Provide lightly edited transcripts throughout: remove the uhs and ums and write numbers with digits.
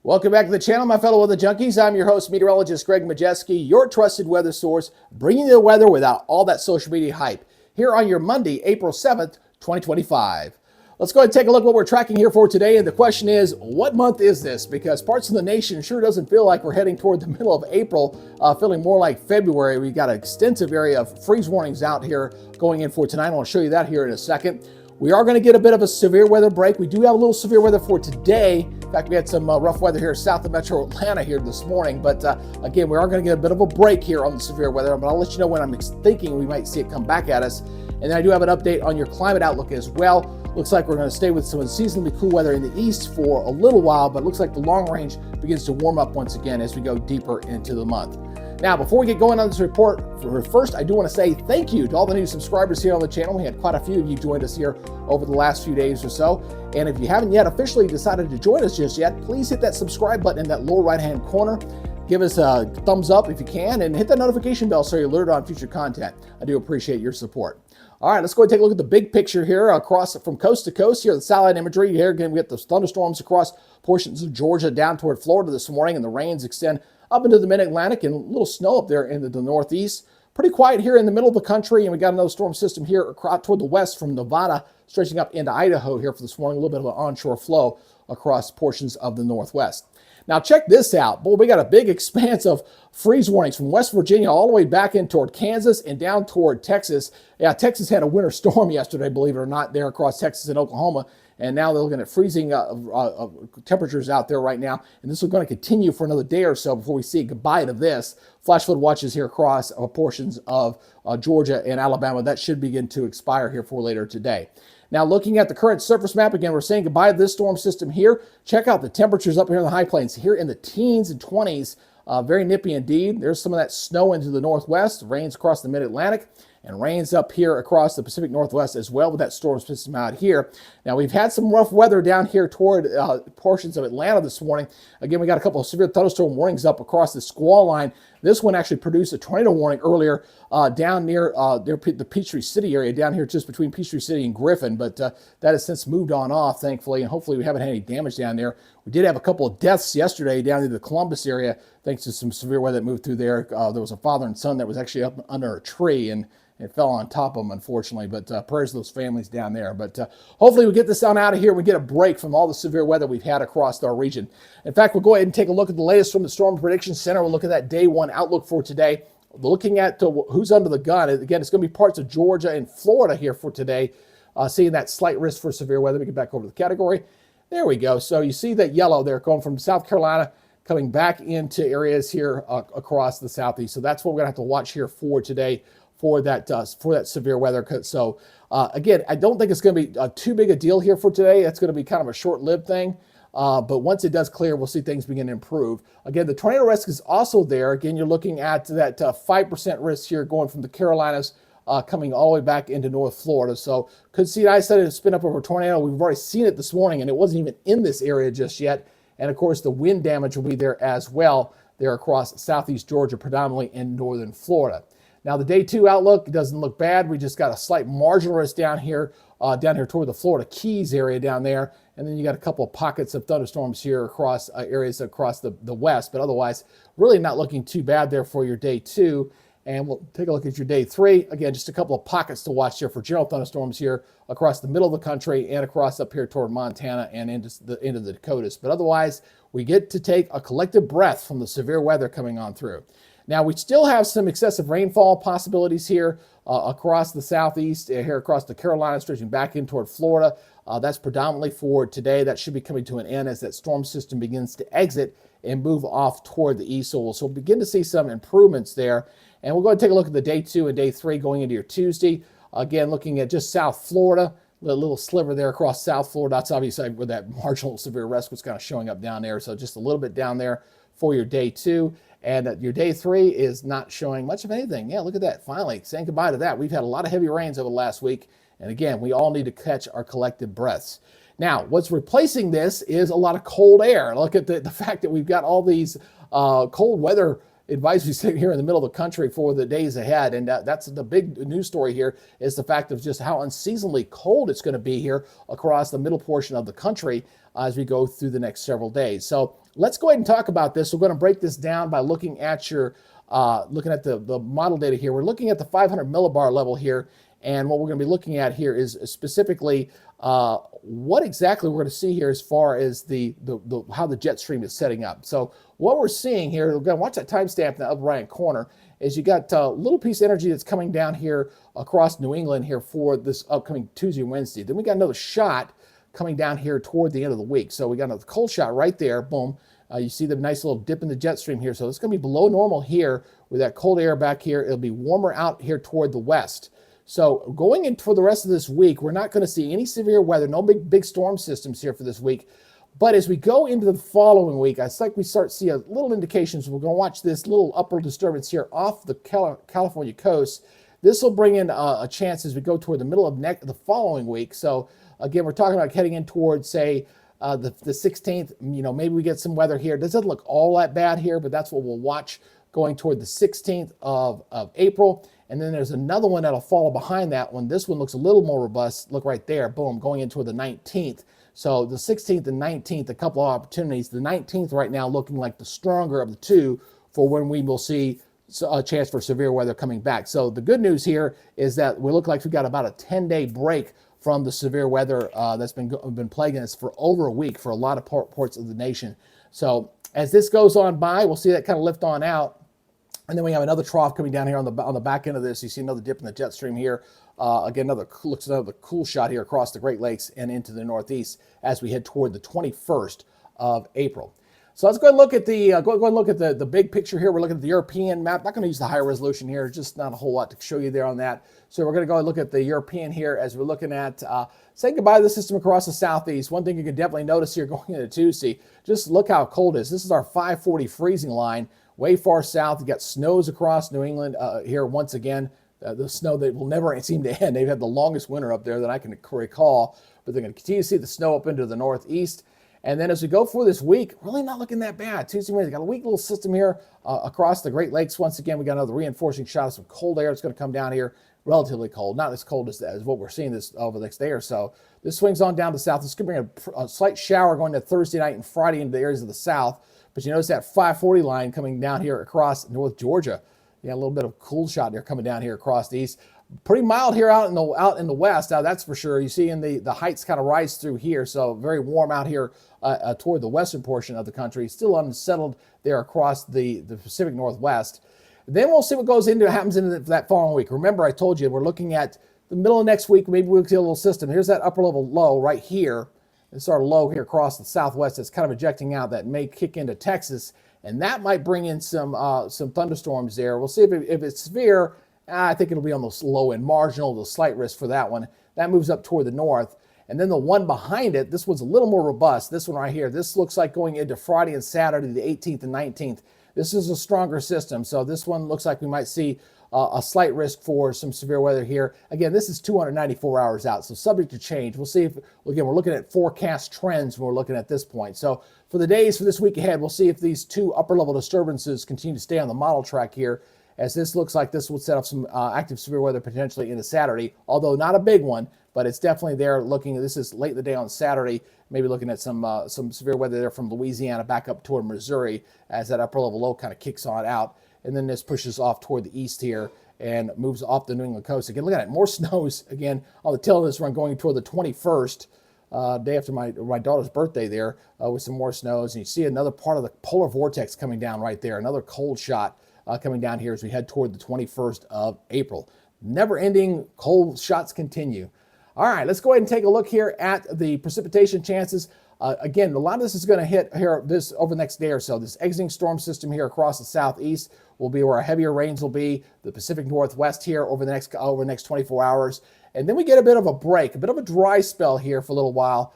Welcome back to the channel, my fellow weather junkies. I'm your host, meteorologist Greg Majeski, your trusted weather source, bringing you the weather without all that social media hype, here on your Monday, April 7th, 2025. Let's go ahead and take a look at what we're tracking here for today. And the question is, what month is this? Because parts of the nation sure doesn't feel like we're heading toward the middle of April, feeling more like February. We've got an extensive area of freeze warnings out here going in for tonight. I want to show you that here in a second. We are going to get a bit of a severe weather break. We do have a little severe weather for today. In fact, we had some rough weather here south of Metro Atlanta here this morning. But again, we are going to get a bit of a break here on the severe weather. But I'll let you know when I'm thinking we might see it come back at us. And then I do have an update on your climate outlook as well. Looks like we're going to stay with some unseasonably cool weather in the east for a little while. But it looks like the long range begins to warm up once again as we go deeper into the month. Now, before we get going on this report, first, I do want to say thank you to all the new subscribers here on the channel. We had quite a few of you joined us here over the last few days or so. And if you haven't yet officially decided to join us just yet, please hit that subscribe button in that lower right-hand corner. Give us a thumbs up if you can, and hit that notification bell so you're alerted on future content. I do appreciate your support. All right, let's go ahead and take a look at the big picture here across from coast to coast. Here, the satellite imagery. Here again, we get those thunderstorms across portions of Georgia down toward Florida this morning, and the rains extend up into the mid-Atlantic and a little snow up there into the northeast. Pretty quiet here in the middle of the country, and we got another storm system here across toward the west from Nevada, stretching up into Idaho here for this morning. A little bit of an onshore flow across portions of the northwest. Now check this out. Boy, we got a big expanse of freeze warnings from West Virginia all the way back in toward Kansas and down toward Texas. Yeah, Texas had a winter storm yesterday, believe it or not, there across Texas and Oklahoma. And now they're looking at freezing temperatures out there right now. And this is going to continue for another day or so before we see goodbye to this. Flash flood watches here across portions of Georgia and Alabama. That should begin to expire here for later today. Now, looking at the current surface map, again, we're saying goodbye to this storm system here. Check out the temperatures up here in the high plains, here in the teens and 20s. Very nippy indeed. There's some of that snow into the northwest, rains across the mid-Atlantic, and rains up here across the Pacific Northwest as well with that storm system out here. Now, we've had some rough weather down here toward portions of Atlanta this morning. Again, we got a couple of severe thunderstorm warnings up across the squall line. This one actually produced a tornado warning earlier down near the Peachtree City area, down here just between Peachtree City and Griffin. But that has since moved on off, thankfully, and hopefully we haven't had any damage down there. We did have a couple of deaths yesterday down in the Columbus area, thanks to some severe weather that moved through there. There was a father and son that was actually up under a tree, and it fell on top of them, unfortunately, but prayers to those families down there. But hopefully we get this on out of here. We get a break from all the severe weather we've had across our region. In fact, we'll go ahead and take a look at the latest from the Storm Prediction Center. We'll look at that day one outlook for today. Looking at who's under the gun. Again, it's going to be parts of Georgia and Florida here for today, seeing that slight risk for severe weather. We get back over to the category. There we go. So you see that yellow there going from South Carolina, coming back into areas here across the southeast. So that's what we're going to have to watch here for today, for that severe weather. So again, I don't think it's going to be too big a deal here for today. It's going to be kind of a short-lived thing. But once it does clear, we'll see things begin to improve. Again, the tornado risk is also there. Again, you're looking at that 5% risk here going from the Carolinas coming all the way back into North Florida. So could see an isolated spin up over a tornado. We've already seen it this morning, and it wasn't even in this area just yet. And of course, the wind damage will be there as well, there across southeast Georgia, predominantly in northern Florida. Now, the day two outlook doesn't look bad. We just got a slight marginal risk down here toward the Florida Keys area down there. And then you got a couple of pockets of thunderstorms here across areas across the west. But otherwise, really not looking too bad there for your day two. And we'll take a look at your day three. Again, just a couple of pockets to watch here for general thunderstorms here across the middle of the country and across up here toward Montana and into the Dakotas. But otherwise, we get to take a collective breath from the severe weather coming on through. Now, we still have some excessive rainfall possibilities here across the southeast, here across the Carolinas, stretching back in toward Florida. That's predominantly for today. That should be coming to an end as that storm system begins to exit and move off toward the east. So we'll begin to see some improvements there. And we'll go ahead and take a look at the day two and day three going into your Tuesday. Again, looking at just South Florida, a little sliver there across South Florida. That's obviously where that marginal severe risk was kind of showing up down there. So just a little bit down there for your day two. And your day three is not showing much of anything. Yeah, look at that. Finally, saying goodbye to that. We've had a lot of heavy rains over the last week. And again, we all need to catch our collective breaths. Now, what's replacing this is a lot of cold air. Look at the fact that we've got all these cold weather advisory sitting here in the middle of the country for the days ahead. And that's the big news story here, is the fact of just how unseasonably cold it's going to be here across the middle portion of the country as we go through the next several days. So let's go ahead and talk about this. We're going to break this down by looking at your the model data here. We're looking at the 500 millibar level here. And what we're going to be looking at here is specifically what exactly we're going to see here as far as how the jet stream is setting up. So what we're seeing here, we're going to watch that timestamp in the upper right corner, is you got a little piece of energy that's coming down here across New England here for this upcoming Tuesday and Wednesday. Then we got another shot coming down here toward the end of the week. So we got another cold shot right there, boom. You see the nice little dip in the jet stream here. So it's going to be below normal here with that cold air back here. It'll be warmer out here toward the west. So going in for the rest of this week, we're not going to see any severe weather, no big storm systems here for this week. But as we go into the following week, it's like we start to see a little indications. We're going to watch this little upper disturbance here off the California coast. This will bring in a chance as we go toward the middle of the following week. So again, we're talking about heading in towards, say, the 16th. Maybe we get some weather here. It doesn't look all that bad here, but that's what we'll watch going toward the 16th of April. And then there's another one that'll follow behind that one. This one looks a little more robust. Look right there, boom, going into the 19th. So the 16th and 19th, a couple of opportunities. The 19th right now looking like the stronger of the two for when we will see a chance for severe weather coming back. So the good news here is that we look like we've got about a 10-day break from the severe weather that's been plaguing us for over a week for a lot of parts of the nation. So as this goes on by, we'll see that kind of lift on out. And then we have another trough coming down here on the back end of this. You see another dip in the jet stream here. Again, another cool shot here across the Great Lakes and into the Northeast as we head toward the 21st of April. So let's go and look at the big picture here. We're looking at the European map. Not going to use the higher resolution here. Just not a whole lot to show you there on that. So we're going to go and look at the European here as we're looking at saying goodbye to the system across the southeast. One thing you can definitely notice here going into Tuesday, just look how cold it is. This is our 540 freezing line. Way far south, you got snows across New England here once again. The snow that will never seem to end. They've had the longest winter up there that I can recall, but they're going to continue to see the snow up into the northeast. And then as we go for this week, really not looking that bad. Tuesday, Wednesday, got a weak little system here across the Great Lakes. Once again, we got another reinforcing shot of some cold air. It's going to come down here, relatively cold, not as cold as what we're seeing this over the next day or so. This swings on down to the south. This could bring a slight shower going to Thursday night and Friday into the areas of the south. But you notice that 540 line coming down here across North Georgia. You got a little bit of cool shot there coming down here across the east. Pretty mild here out in the west. Now that's for sure. You see in the heights kind of rise through here, so very warm out here toward the western portion of the country. Still unsettled there across the Pacific Northwest. Then we'll see what happens in that following week. Remember, I told you we're looking at the middle of next week. Maybe we'll see a little system. Here's that upper level low right here. It's our low here across the southwest that's kind of ejecting out that may kick into Texas, and that might bring in some thunderstorms there. We'll see if it's severe. I think it'll be on the low end, marginal, the slight risk for that one. That moves up toward the north. And then the one behind it, this one's a little more robust. This one right here, this looks like going into Friday and Saturday, the 18th and 19th. This is a stronger system, so this one looks like we might see a slight risk for some severe weather here. Again, this is 294 hours out, so subject to change. We'll see if, again, we're looking at forecast trends when we're looking at this point. So for the days for this week ahead, we'll see if these two upper-level disturbances continue to stay on the model track here, as this looks like this will set up some active severe weather potentially into Saturday, although not a big one, but it's definitely there looking. This is late in the day on Saturday, maybe looking at some severe weather there from Louisiana back up toward Missouri as that upper-level low kind of kicks on out. And then this pushes off toward the east here and moves off the New England coast. Again, look at it, more snows again on the tail of this run going toward the 21st, day after my daughter's birthday there, with some more snows. And you see another part of the polar vortex coming down right there, another cold shot coming down here as we head toward the 21st of April. Never-ending cold shots continue. All right, let's go ahead and take a look here at the precipitation chances. Again, a lot of this is going to hit here over the next day or so. This exiting storm system here across the southeast will be where our heavier rains will be. The Pacific Northwest here over the next 24 hours. And then we get a bit of a break, a bit of a dry spell here for a little while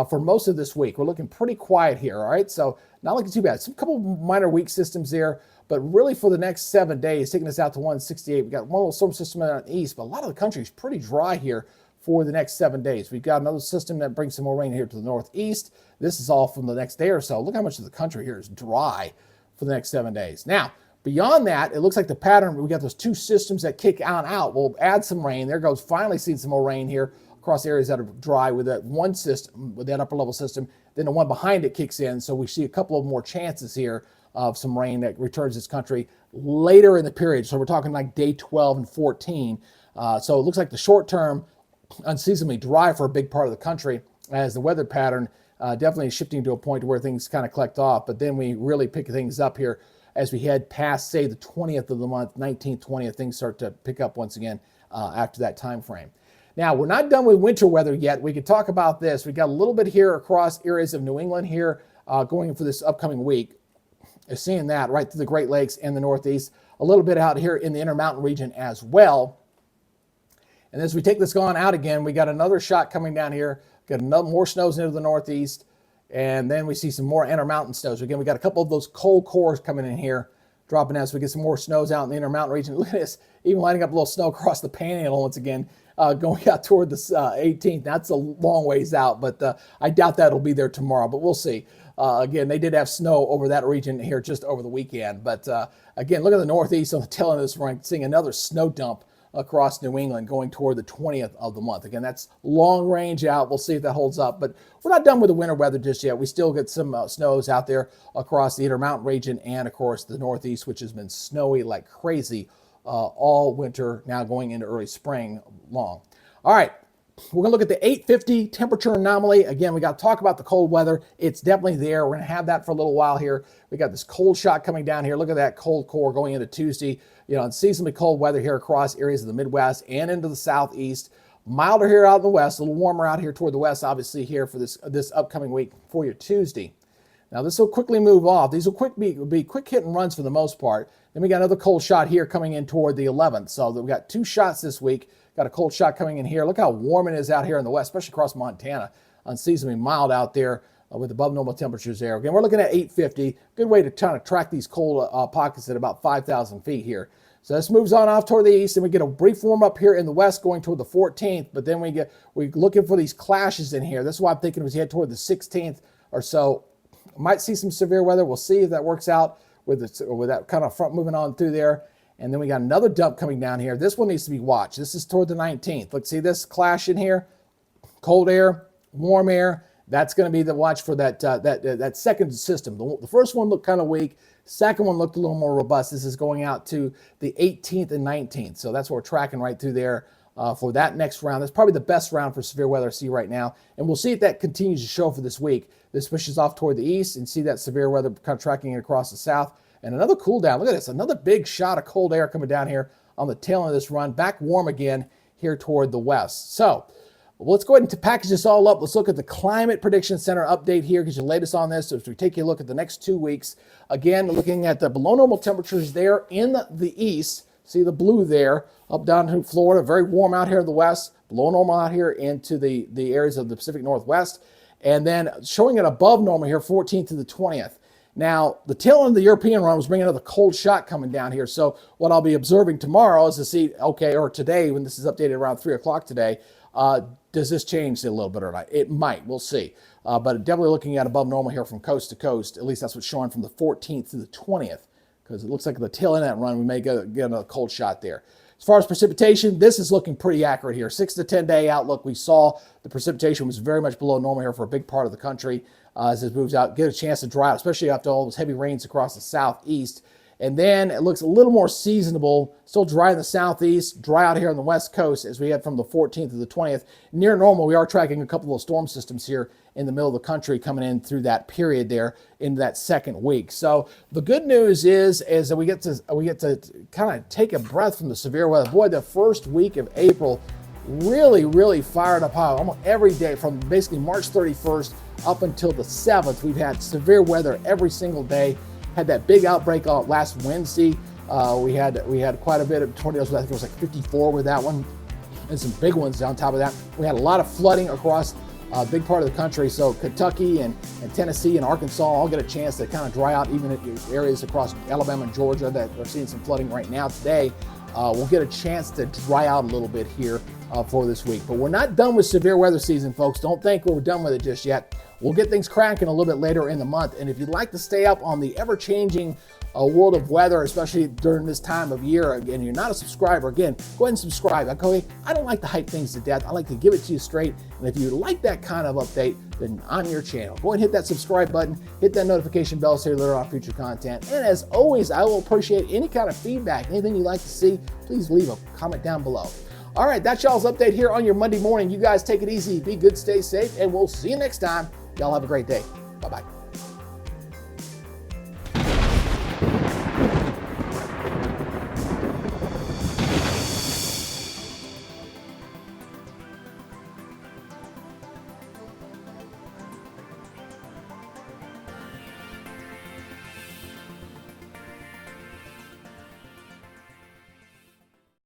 for most of this week. We're looking pretty quiet here, all right? So not looking too bad. Some couple minor weak systems there, but really for the next 7 days, taking us out to 168. We've got one little storm system out in the east, but a lot of the country is pretty dry here for the next 7 days. We've got another system that brings some more rain here to the northeast. This is all from the next day or so. Look how much of the country here is dry for the next 7 days. Now, Beyond that, it looks like the pattern, we got those two systems that kick out. We'll add some rain. There goes finally seeing some more rain here across areas that are dry with that one system, with that upper level system. Then the one behind it kicks in. So we see a couple of more chances here of some rain that returns this country later in the period. So we're talking like day 12 and 14. So it looks like the short term, unseasonably dry for a big part of the country, as the weather pattern definitely shifting to a point where things kind of collect off. But then we really pick things up here as we head past, say, the 20th of the month, 19th, 20th, things start to pick up once again after that time frame. Now, we're not done with winter weather yet. We could talk about this. We got a little bit here across areas of New England here going for this upcoming week. You're seeing that right through the Great Lakes and the Northeast, a little bit out here in the Intermountain region as well. And as we take this on out again, we got another shot coming down here, got another more snows into the Northeast, and then we see some more Intermountain snows. Again, we got a couple of those cold cores coming in here, dropping out, so we get some more snows out in the Intermountain region. Look at this, even lining up a little snow across the Panhandle once again, going out toward the 18th. That's a long ways out, but I doubt that'll be there tomorrow, but we'll see. Again, they did have snow over that region here just over the weekend. But again, look at the Northeast on the tail end of this run, seeing another snow dump across New England going toward the 20th of the month. Again, that's long range out. We'll see if that holds up. But we're not done with the winter weather just yet. We still get some snows out there across the Intermountain region and, of course, the Northeast, which has been snowy like crazy all winter, now going into early spring long. All right. We're going to look at the 850 temperature anomaly. Again, we got to talk about the cold weather. It's definitely there. We're going to have that for a little while here. We got this cold shot coming down here. Look at that cold core going into Tuesday. You know, unseasonably cold weather here across areas of the Midwest and into the Southeast. Milder here out in the West, a little warmer out here toward the West, obviously here for this upcoming week for your Tuesday. Now, this will quickly move off. These will be quick hit and runs for the most part. Then we got another cold shot here coming in toward the 11th. So we got two shots this week. Got a cold shot coming in here. Look how warm it is out here in the West, especially across Montana. Unseasonably mild out there with above normal temperatures there. Again, we're looking at 850. Good way to try to track these cold pockets at about 5,000 feet here. So this moves on off toward the east, and we get a brief warm up here in the west going toward the 14th. But then we're looking for these clashes in here. This is why I'm thinking as we head toward the 16th or so. Might see some severe weather. We'll see if that works out with that kind of front moving on through there. And then we got another dump coming down here. This one needs to be watched. This is toward the 19th. Look, see this clash in here? Cold air, warm air. That's going to be the watch for that second system. The first one looked kind of weak. Second one looked a little more robust. This is going out to the 18th and 19th. So that's what we're tracking right through there for that next round. That's probably the best round for severe weather I see right now. And we'll see if that continues to show for this week. This pushes off toward the east and see that severe weather kind of tracking across the south. And another cool down. Look at this. Another big shot of cold air coming down here on the tail end of this run. Back warm again here toward the west. So let's go ahead and package this all up. Let's look at the Climate Prediction Center update here, because you latest on this. So as we take a look at the next 2 weeks, again, looking at the below normal temperatures there in the east. See the blue there up down to Florida. Very warm out here in the west. Below normal out here into the areas of the Pacific Northwest. And then showing it above normal here, 14th to the 20th. Now, the tail end of the European run was bringing another cold shot coming down here. So what I'll be observing tomorrow is to see, okay, or today when this is updated around 3 o'clock today, does this change a little bit or not? It might. We'll see. But definitely looking at above normal here from coast to coast. At least that's what's showing from the 14th to the 20th, because it looks like the tail end of that run, we may get another cold shot there. As far as precipitation, this is looking pretty accurate here. 6 to 10 day outlook. We saw the precipitation was very much below normal here for a big part of the country. As it moves out, get a chance to dry out, especially after all those heavy rains across the southeast. And then it looks a little more seasonable, still dry in the southeast, dry out here on the west coast as we head from the 14th to the 20th. Near normal, we are tracking a couple of storm systems here in the middle of the country coming in through that period there into that second week. So the good news is that we get to kind of take a breath from the severe weather. Boy, the first week of April really fired up high. Almost every day from basically March 31st up until the 7th, we've had severe weather every single day. Had that big outbreak on last Wednesday. We had quite a bit of tornadoes. I think it was like 54 with that one, and some big ones on top of that. We had a lot of flooding across a big part of the country. So Kentucky and Tennessee and Arkansas all get a chance to kind of dry out. Even areas across Alabama and Georgia that are seeing some flooding right now today will get a chance to dry out a little bit here for this week. But we're not done with severe weather season, folks. Don't think we're done with it just yet. We'll get things cracking a little bit later in the month. And if you'd like to stay up on the ever-changing world of weather, especially during this time of year, again, you're not a subscriber, again, go ahead and subscribe. Okay, I don't like to hype things to death. I like to give it to you straight. And if you like that kind of update, then on your channel, go ahead and hit that subscribe button, hit that notification bell so you learn about future content. And as always, I will appreciate any kind of feedback, anything you'd like to see, please leave a comment down below. All right, that's y'all's update here on your Monday morning. You guys take it easy, be good, stay safe, and we'll see you next time. Y'all have a great day. Bye-bye.